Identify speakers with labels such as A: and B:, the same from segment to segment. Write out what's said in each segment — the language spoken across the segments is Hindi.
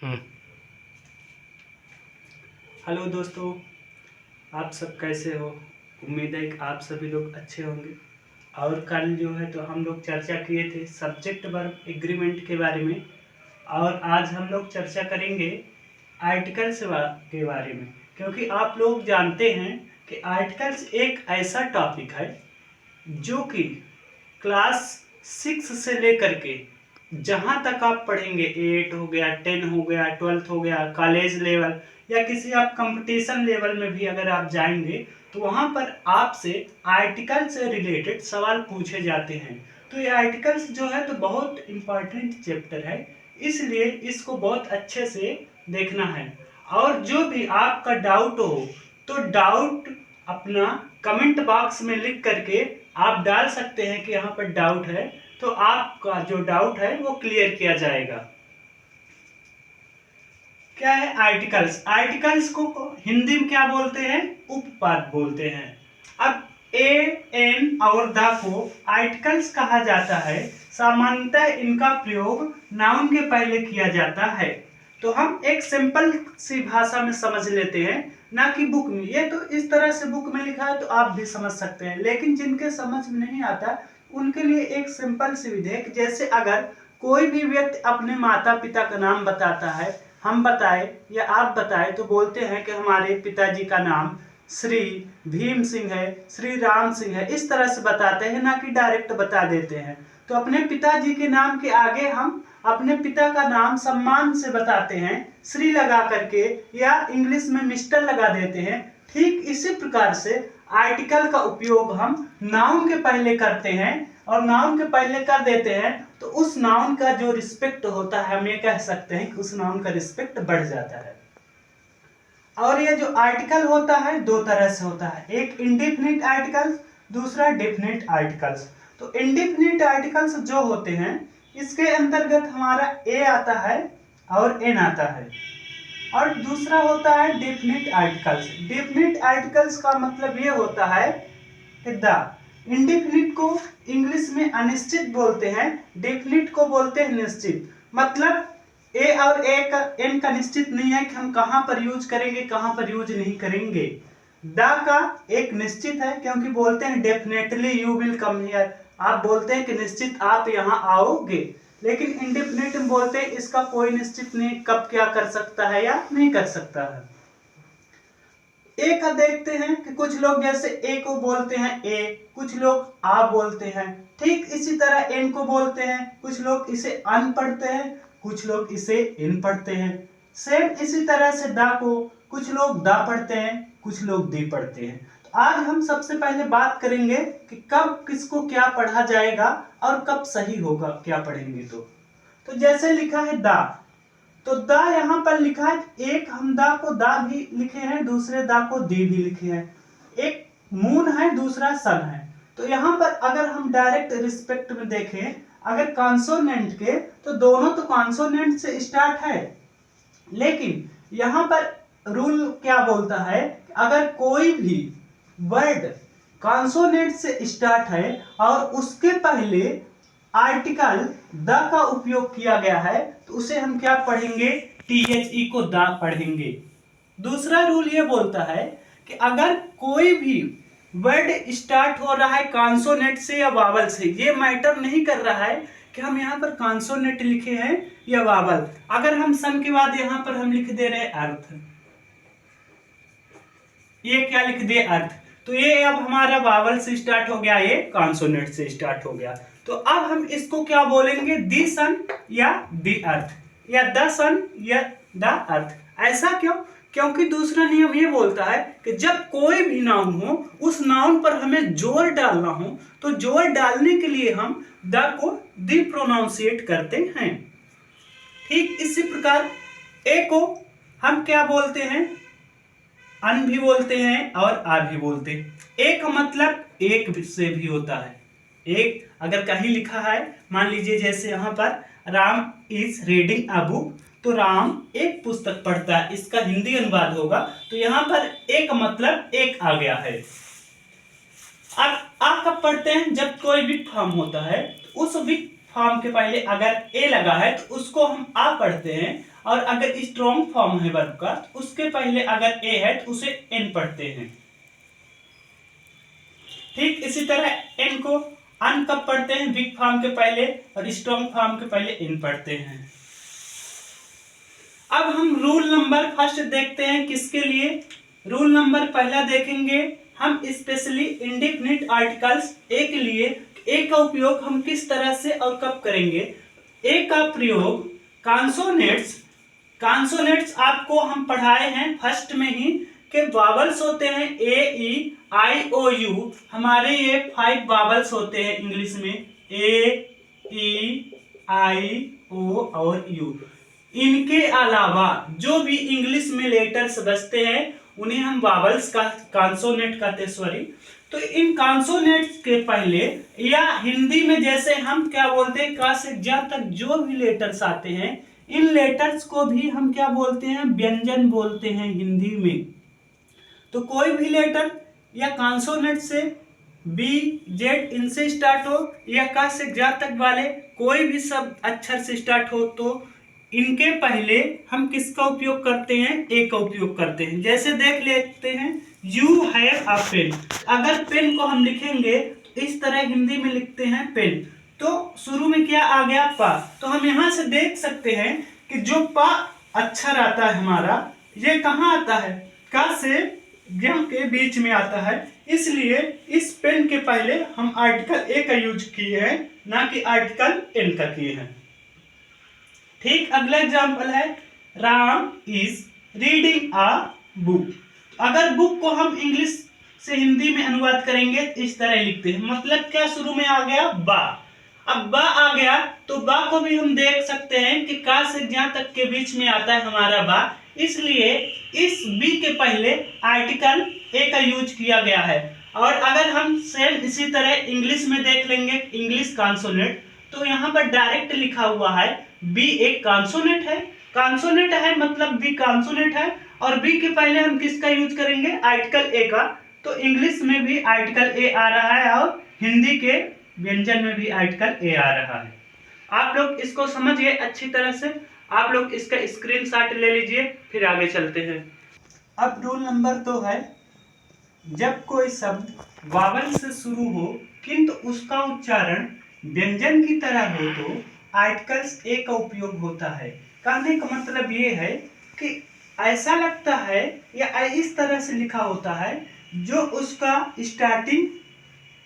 A: हम्म।
B: हेलो दोस्तों, आप सब कैसे हो? उम्मीद है कि आप सभी लोग अच्छे होंगे। और कल जो है तो हम लोग चर्चा किए थे सब्जेक्ट वर्ब एग्रीमेंट के बारे में। और आज हम लोग चर्चा करेंगे आर्टिकल्स के बारे में, क्योंकि आप लोग जानते हैं कि आर्टिकल्स एक ऐसा टॉपिक है जो कि क्लास 6 से लेकर के जहाँ तक आप पढ़ेंगे, 8 हो गया, 10 हो गया, 12th हो गया, कॉलेज लेवल या किसी आप कंपटीशन लेवल में भी अगर आप जाएंगे तो वहाँ पर आपसे आर्टिकल से रिलेटेड सवाल पूछे जाते हैं। तो ये आर्टिकल्स जो है तो बहुत इम्पोर्टेंट चैप्टर है, इसलिए इसको बहुत अच्छे से देखना है। और जो भी आपका डाउट हो तो डाउट अपना कमेंट बॉक्स में लिख करके आप डाल सकते हैं कि यहाँ पर डाउट है, तो आपका जो डाउट है वो क्लियर किया जाएगा। क्या है आर्टिकल्स? आर्टिकल्स को हिंदी में क्या बोलते हैं? उपपद बोलते हैं। अब ए, एन और द को आर्टिकल्स कहा जाता है। सामान्यतः इनका प्रयोग नाउन के पहले किया जाता है। तो हम एक सिंपल सी भाषा में समझ लेते हैं, ना कि बुक में। ये तो इस तरह से बुक में लिखा है तो आप भी समझ सकते हैं, लेकिन जिनके समझ में नहीं आता उनके लिए एक सिंपल सी विधि है कि जैसे अगर कोई भी व्यक्ति अपने माता पिता का नाम बताता है, हम बताए या आप बताए तो बोलते हैं कि हमारे पिताजी का नाम श्री भीम सिंह है, श्री राम सिंह है। इस तरह से बताते हैं, ना कि डायरेक्ट बता देते हैं। तो अपने पिताजी के नाम के आगे हम अपने पिता का नाम सम्मान से बताते हैं, श्री लगा करके, या इंग्लिश में मिस्टर लगा देते हैं। ठीक इसी प्रकार से आर्टिकल का उपयोग हम नाउन के पहले करते हैं, और नाउन के पहले कर देते हैं तो उस नाउन का जो रिस्पेक्ट होता है, हम ये कह सकते हैं कि उस नाउन का रिस्पेक्ट बढ़ जाता है। और ये जो आर्टिकल होता है दो तरह से होता है, एक इंडेफिनिट आर्टिकल्स, दूसरा डेफिनिट आर्टिकल्स। तो इंडेफिनिट आर्टिकल्स जो होते हैं इसके अंतर्गत हमारा ए आता है और एन आता है। और दूसरा होता है डेफिनिट आर्टिकल्स। डेफिनिट आर्टिकल्स का मतलब ये होता है कि द। इंडेफिनिट को इंग्लिश में अनिश्चित बोलते हैं, डेफिनिट को बोलते हैं निश्चित। मतलब ए और ए का एन का निश्चित नहीं है कि हम कहां पर यूज करेंगे, कहां पर यूज नहीं करेंगे। द का एक निश्चित है, क्योंकि बोलते हैं definitely you will come here, आप बोलते हैं कि निश्चित आप यहां आओगे। लेकिन इंडेफिनिट में बोलते हैं इसका कोई निश्चित नहीं कब क्या कर सकता है या नहीं कर सकता है। ए का देखते हैं कि कुछ लोग जैसे ए को बोलते हैं ए, कुछ लोग आ बोलते हैं। ठीक इसी तरह एन को बोलते हैं, कुछ लोग इसे अन पढ़ते हैं, कुछ लोग इसे इन पढ़ते हैं। सेम इसी तरह से दा को कुछ लोग दा पढ़ते हैं, कुछ लोग दी पढ़ते हैं। तो आज हम सबसे पहले बात करेंगे कि कब किसको क्या पढ़ा जाएगा और कब सही होगा क्या पढ़ेंगे। तो जैसे लिखा है दा, तो दा यहां पर लिखा है, एक हम दा को दा भी लिखे हैं, दूसरे दा को दी भी लिखे हैं। एक मून है, दूसरा सन है। तो यहां पर अगर हम डायरेक्ट रिस्पेक्ट में देखें, अगर कॉन्सोनेंट के, तो दोनों तो कॉन्सोनेंट से स्टार्ट है। लेकिन यहां पर रूल क्या बोलता है, अगर कोई भी वर्ड कॉन्सोनेंट से स्टार्ट है और उसके पहले आर्टिकल द का उपयोग किया गया है तो उसे हम क्या पढ़ेंगे? टीएचई को द पढ़ेंगे। दूसरा रूल ये बोलता है कि अगर कोई भी वर्ड स्टार्ट हो रहा है कॉन्सोनेंट से या वावल से, ये मैटर नहीं कर रहा है कि हम यहाँ पर कॉन्सोनेंट लिखे हैं या वावल। अगर हम सन के बाद यहाँ पर हम लिख दे रहे हैं अर्थ, ये क्या लिख दिए? अर्थ। तो ये अब हमारा वावल से स्टार्ट हो गया, ये कॉन्सोनेंट से स्टार्ट हो गया। तो अब हम इसको क्या बोलेंगे? दी सन या दी अर्थ, या द सन या द अर्थ। ऐसा क्यों? क्योंकि दूसरा नियम ये बोलता है कि जब कोई भी नाउन हो उस नाउन पर हमें जोर डालना हो, तो जोर डालने के लिए हम द को दी प्रोनाउंसिएट करते हैं। ठीक इसी प्रकार ए को हम क्या बोलते हैं? अन भी बोलते हैं और आ भी बोलते हैं। एक मतलब एक से भी होता है। एक अगर कहीं लिखा है, मान लीजिए जैसे यहाँ पर Ram is reading a book, तो राम एक पुस्तक पढ़ता है, इसका हिंदी अनुवाद होगा। तो यहाँ पर एक मतलब एक आ गया है। अब आप कब पढ़ते हैं? जब कोई भी फॉर्म होता है, तो उस भी फॉर्म के पहले अगर ए लगा है तो उसको हम आ पढ़ते हैं, और अगर स्ट्रॉन्ग फॉर्म है वर्ब का उसके पहले अगर ए है तो उसे एन पढ़ते हैं। ठीक इसी तरह एन को अन कब पढ़ते हैं, वीक फॉर्म के पहले, और स्ट्रॉन्ग फॉर्म के पहले इन पढ़ते हैं। अब हम रूल नंबर फर्स्ट देखते हैं किसके लिए। रूल नंबर पहला देखेंगे हम स्पेशली इंडेफिनिट आर्टिकल्स ए के लिए। ए का उपयोग हम किस तरह से और कब करेंगे। ए का प्रयोग कॉन्सोनेंट्स, कॉन्सोनेंट्स आपको हम पढ़ाए हैं फर्स्ट में ही कि वावल्स होते हैं ए ई आई ओ यू। हमारे ये 5 वावल्स होते हैं इंग्लिश में, ए ई आई ओ और यू। इनके अलावा जो भी इंग्लिश में लेटर्स बचते हैं उन्हें हम वावल्स का कॉन्सोनेंट कहते हैं, सॉरी। तो इन कॉन्सोनेंट्स के पहले या हिंदी में जैसे हम क्या बोलते हैं, का से जा तक जो भी लेटर्स आते हैं इन लेटर्स को भी हम क्या बोलते हैं, व्यंजन बोलते हैं हिंदी में। तो कोई भी लेटर या कॉन्सोनेंट से बी जेड इनसे स्टार्ट हो या का से जा तक वाले कोई भी शब्द अक्षर से स्टार्ट हो तो इनके पहले हम किसका उपयोग करते हैं, ए का उपयोग करते हैं। जैसे देख लेते हैं यू हैव अ पेन। अगर पेन को हम लिखेंगे तो इस तरह हिंदी में लिखते हैं पेन, तो शुरू में क्या आ गया, पा। तो हम यहाँ से देख सकते हैं कि जो पा अक्षर आता है हमारा ये कहाँ आता है, का से ज्ञ के बीच में आता है। इसलिए इस पेन के पहले हम आर्टिकल ए का यूज किए हैं, ना कि आर्टिकल एन का किए हैं। ठीक अगला एग्जाम्पल है Ram is reading a book. अगर बुक को हम इंग्लिश से हिंदी में अनुवाद करेंगे इस तरह लिखते हैं, मतलब क्या, शुरू में आ गया बा। अब बा आ गया तो बा को भी हम देख सकते हैं कि का से ज्ञ तक के बीच में आता है हमारा बा, इसलिए इस बी के पहले आर्टिकल ए का यूज किया गया है। और अगर हम सेम इसी तरह इंग्लिश में देख लेंगे इंग्लिश कॉन्सोनेंट, तो यहाँ पर डायरेक्ट लिखा हुआ है बी एक कॉन्सोनेंट है, कॉन्सोनेंट है मतलब बी कॉन्सोनेंट है, और बी के पहले हम किसका यूज करेंगे, आर्टिकल ए का। तो इंग्लिश में भी आर्टिकल ए आ रहा है और हिंदी के व्यंजन में भी आर्टिकल ए आ रहा है। आप लोग इसको समझिए अच्छी तरह से, आप लोग इसका स्क्रीनशॉट ले लीजिए, फिर आगे चलते हैं। अब रूल नंबर 2 है, जब कोई शब्द वावल से शुरू हो किंतु उसका उच्चारण व्यंजन की तरह हो तो आर्टिकल्स ए का उपयोग होता है। कहने का मतलब ये है कि ऐसा लगता है या इस तरह से लिखा होता है, जो उसका स्टार्टिंग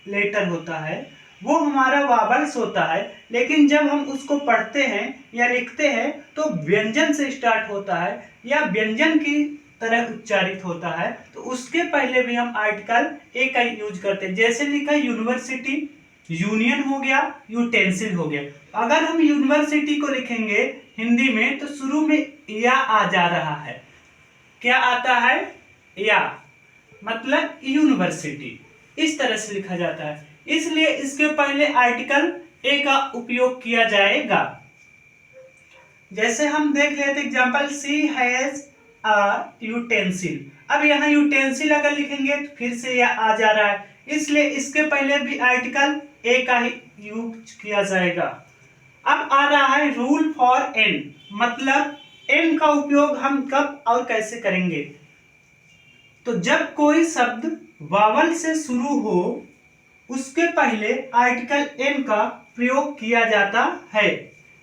B: लेटर होता है वो हमारा वावल्स होता है, लेकिन जब हम उसको पढ़ते हैं या लिखते हैं तो व्यंजन से स्टार्ट होता है या व्यंजन की तरह उच्चारित होता है, तो उसके पहले भी हम आर्टिकल ए का यूज करते हैं। जैसे लिखा यूनिवर्सिटी, यूनियन हो गया, यूटेंसिल हो गया। अगर हम यूनिवर्सिटी को लिखेंगे हिंदी में तो शुरू में या आ जा रहा है, क्या आता है, या, मतलब यूनिवर्सिटी, इस तरह से लिखा जाता है, इसलिए इसके पहले आर्टिकल ए का उपयोग किया जाएगा। जैसे हम देख लेते example, see has a utensil. अब यहाँ यूटेंसिल अगर लिखेंगे तो फिर से यह आ जा रहा है, इसलिए इसके पहले भी आर्टिकल ए का ही यूज किया जाएगा। अब आ रहा है रूल फॉर एन, मतलब एन का उपयोग हम कब और कैसे करेंगे। तो जब कोई शब्द वावल से शुरू हो उसके पहले आर्टिकल एन का प्रयोग किया जाता है।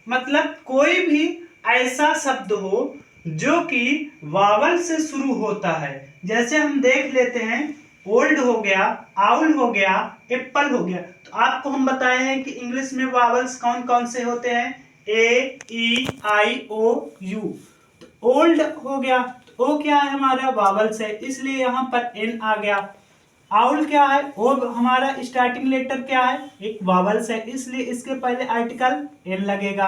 B: मतलब कोई भी ऐसा शब्द हो जो कि वावल से शुरू होता है, जैसे हम देख लेते हैं ओल्ड हो गया, आउल हो गया, एप्पल हो गया। तो आपको हम बताए हैं कि इंग्लिश में वावल्स कौन कौन से होते हैं, ए ई आई ओ यू। तो ओल्ड हो गया तो ओ क्या है हमारा वावल्स है, इसलिए यहाँ पर एन आ गया। आउल क्या है, ओ हमारा स्टार्टिंग लेटर क्या है, एक वावल्स है, इसलिए इसके पहले आर्टिकल एन लगेगा।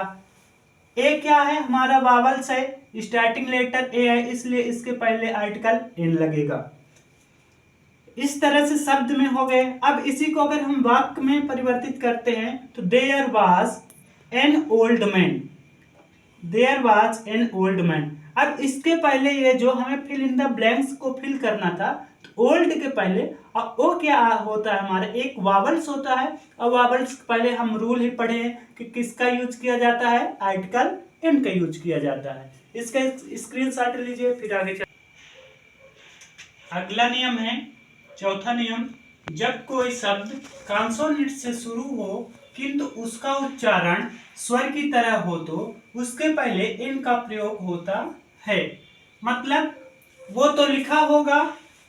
B: ए क्या है हमारा वावल्स है, स्टार्टिंग लेटर ए है, इसलिए इसके पहले आर्टिकल एन लगेगा। इस तरह से शब्द में हो गए। अब इसी को अगर हम वाक्य में परिवर्तित करते हैं तो there was an old man, there was an old man. अब इसके पहले ये जो हमें फिल इन द ब्लैंक्स को फिल करना था, तो ओल्ड के पहले और ओ क्या होता है हमारा, एक वावल्स होता है, और वावल्स पहले हम रूल ही पढ़े हैं कि किसका यूज किया जाता है, आर्टिकल एन का यूज किया जाता है। इसका स्क्रीनशॉट लीजिए, फिर आगे चल। अगला नियम है, चौथा नियम, जब कोई शब्द कॉन्सोनेंट से शुरू हो किंतु उसका उच्चारण स्वर की तरह हो तो उसके पहले इन का प्रयोग होता है। मतलब वो तो लिखा होगा,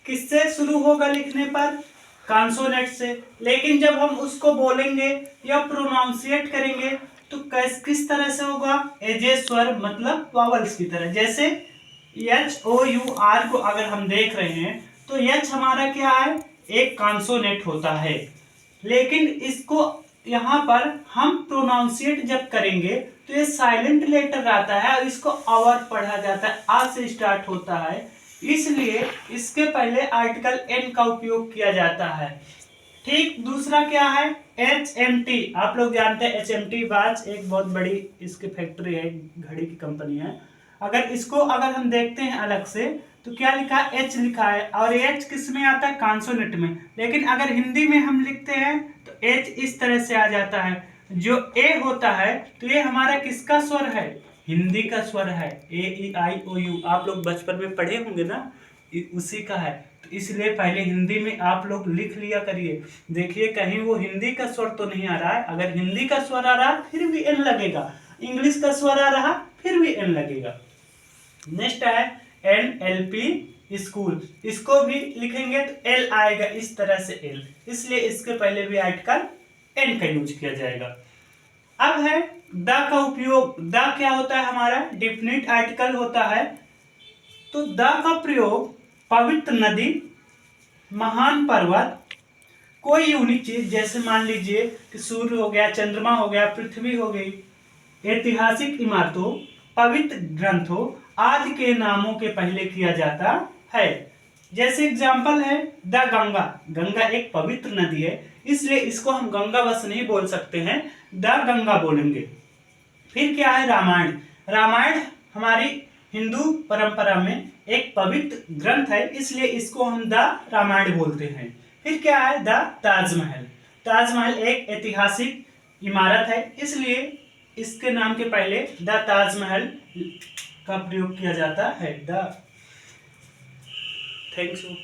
B: किससे शुरू होगा लिखने पर? कॉन्सोनेंट से, लेकिन जब हम उसको बोलेंगे या प्रोनाउंसिएट करेंगे तो किस तरह से होगा? एज ए स्वर, मतलब वावल्स की तरह। जैसे HOUR को अगर हम देख रहे हैं तो H हमारा क्या है? एक कॉन्सोनेंट होता है, लेकिन इसको यहाँ पर हम प्रोनाउंसिएट जब करेंगे तो ये साइलेंट लेटर आता है और इसको आवर पढ़ा जाता है, आ से स्टार्ट होता है, इसलिए इसके पहले आर्टिकल एन का उपयोग किया जाता है। ठीक, दूसरा क्या है? HMT। आप लोग जानते हैं HMT वाच एक बहुत बड़ी इसकी फैक्ट्री है, घड़ी की कंपनी है। अगर हम देखते हैं अलग से तो क्या लिखा है? H लिखा है, और H किस में आता है? कॉन्सोनेंट में। लेकिन अगर हिंदी में हम लिखते हैं तो H इस तरह से आ जाता है। जो A होता है तो ये हमारा किसका स्वर है? हिंदी का स्वर है, AEIOU। आप लोग बचपन में पढ़े होंगे ना, उसी का है। तो इसलिए पहले हिंदी में आप लोग लिख लिया करिए, देखिए कहीं वो हिंदी का स्वर तो नहीं आ रहा है। अगर हिंदी का स्वर आ रहा फिर भी एन लगेगा, इंग्लिश का स्वर आ रहा फिर भी एन लगेगा। नेक्स्ट है NLP स्कूल, इसको भी लिखेंगे तो एल आएगा, इस तरह से एल, इसलिए इसके पहले भी आर्टिकल एन का यूज किया जाएगा। अब है द का उपयोग। द क्या होता है? हमारा डिफिनिट आर्टिकल होता है। तो द का प्रयोग पवित्र नदी, महान पर्वत, कोई यूनिक चीज, जैसे मान लीजिए कि सूर्य हो गया, चंद्रमा हो गया, पृथ्वी हो गई, ऐतिहासिक इमारतों, पवित्र ग्रंथों आदि के नामों के पहले किया जाता है। जैसे एग्जाम्पल है द गंगा। गंगा एक पवित्र नदी है, इसलिए इसको हम गंगा बस नहीं बोल सकते हैं, द गंगा बोलेंगे। फिर क्या है? रामायण। रामायण हमारी हिंदू परंपरा में एक पवित्र ग्रंथ है, इसलिए इसको हम द रामायण बोलते हैं। फिर क्या है? द ताजमहल। ताजमहल एक ऐतिहासिक इमारत है, इसलिए इसके नाम के पहले द ताजमहल का प्रयोग किया जाता है। Thanks you.